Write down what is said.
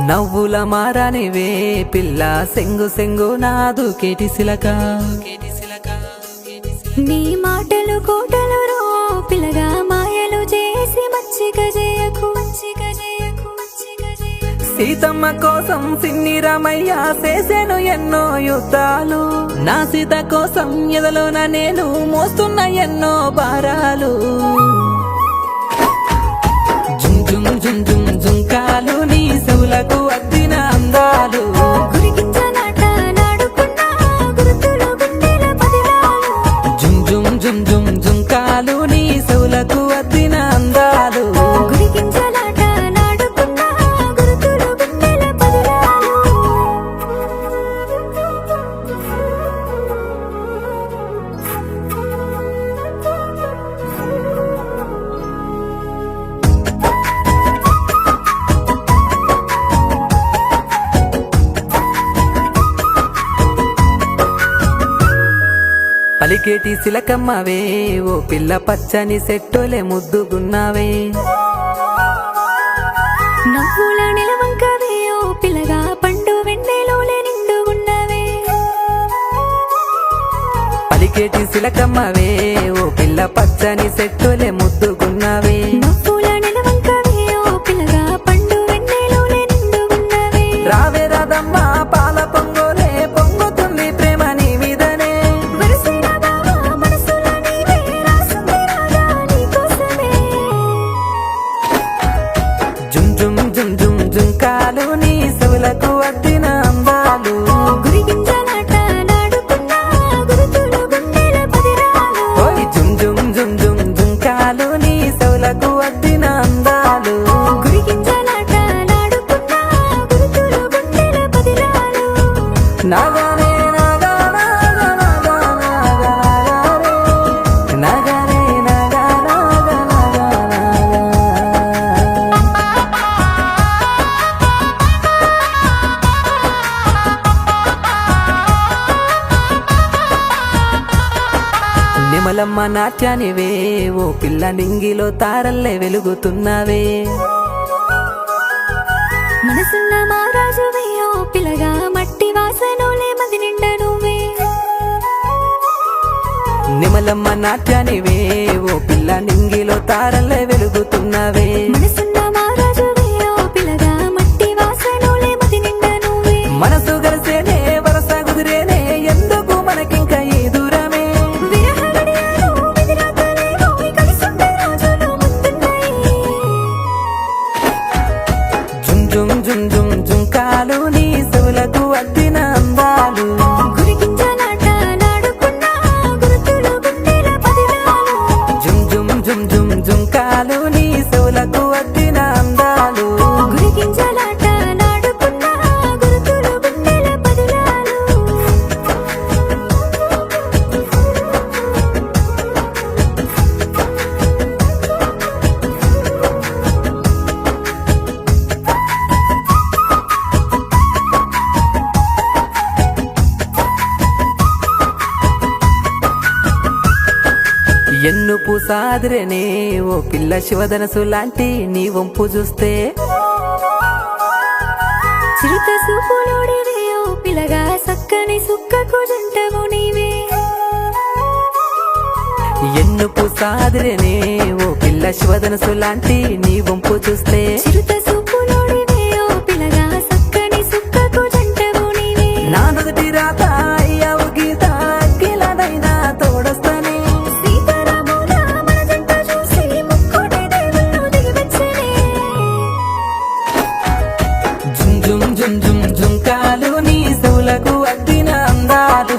నవ్వుల మారానివే పిల్ల సెంగు సెంగు నాదు కేటి సిలక నీ మాటలు కోటలు రో పిల్లగా మాయలు చేసి మచ్చిక చేయకు సీతమ్మ కోసం సిన్ని రామయ్య చేసేను ఎన్నో యుద్ధాలు నా సీత కోసం ఎదలోన నేను మోస్తున్న ఎన్నో భారాలు జుమ్ జుమ్ జుమ్ జుమ్ జుంకాలు నీ చెవులకు అద్దిన అందాలు జుమ్ జుమ్ జుమ్ జుమ్ జుంకాలు నీ చెవులకు అద్దిన అందాలు పలికేటి సిలకమ్మవే ఓ పిల్ల పచ్చని సెట్టోలే ముద్దుగున్నావే నవ్వుల నిలవంకవే ఓ పిల్లగా పండు వెన్నెలోలే నిండుగున్నవే పలికేటి సిలకమ్మవే ఓ పిల్ల పచ్చని సెట్టోలే ముద్దుగున్నావే నవ్వుల నిలవంకవే ఓ పిల్లగా పండు వెన్నెలోలే నిండుగున్నవే రావే రాదమ్మ పాల పొంగోలే పొంగుతుంది ప్రేమ నీ మీదనే జుమ్ జుమ్ జుమ్ జుమ్ జుంకాలు నీ చెవులకు అద్దిన అందాలు ఓయ్ జుమ్ జుమ్ జుమ్ జుమ్ జుంకాలు నీ చెవులకు అద్దిన అందాలు నాగానే నాగా నాగా నాగా నాగా నాగానే నాగా నాగా నాగా నాగా నిమలమ్మ నాట్యానివే ఓ పిల్ల నింగిలో తారల్లే వెలుగుతున్నావే మనసున్న మారాజువే ఓ పిల్లగా మట్టి వాసనోలే మది నిండా నువ్వే నిమలమ్మ నాట్యానివే ఓ పిల్ల నింగిలో తారల్లే వెలుగుతున్నావే మనసున్న మారాజువే ఓ పిల్లగా మట్టి వాసనోలే మది నిండా నువ్వే మనసు గలిసేనే వరస కుదిరేనే ఎందుకు మనకింక ఈ దూరమే జుమ్ జుమ్ జుమ్ జుమ్ జుంకాలు నీ చెవులకు అద్దిన అందాలు జుమ్ జుమ్ జుమ్ జుమ్ జుంకాలు నీ చెవులకు అద్దిన అందాలు ఎన్ను పూసాదిరేనే ఓ పిల్ల శివధనసు లాంటి నీ వంపు చూస్తే చిరుత సూపులోడివే ఓ పిల్లగా సక్కని సుక్కకు జంటవు నీవే ఎన్ను పూసాదిరేనే ఓ పిల్ల శివధనసు లాంటి నీ వంపు చూస్తే చిరుత సూపులోడివే ఓ పిల్లగా సక్కని సుక్కకు జంటవు నీవే నా నుదుటి రాత అయ్యావు గీత కిలానైనా తోడొస్తానే సీతారాముల మన జంట చూసి ముక్కోటి దేవుళ్ళు దిగి వచ్చేనే జుమ్ జుమ్ జుమ్ జుమ్ జుంకాలు నీ చెవులకు అద్దిన అందాలు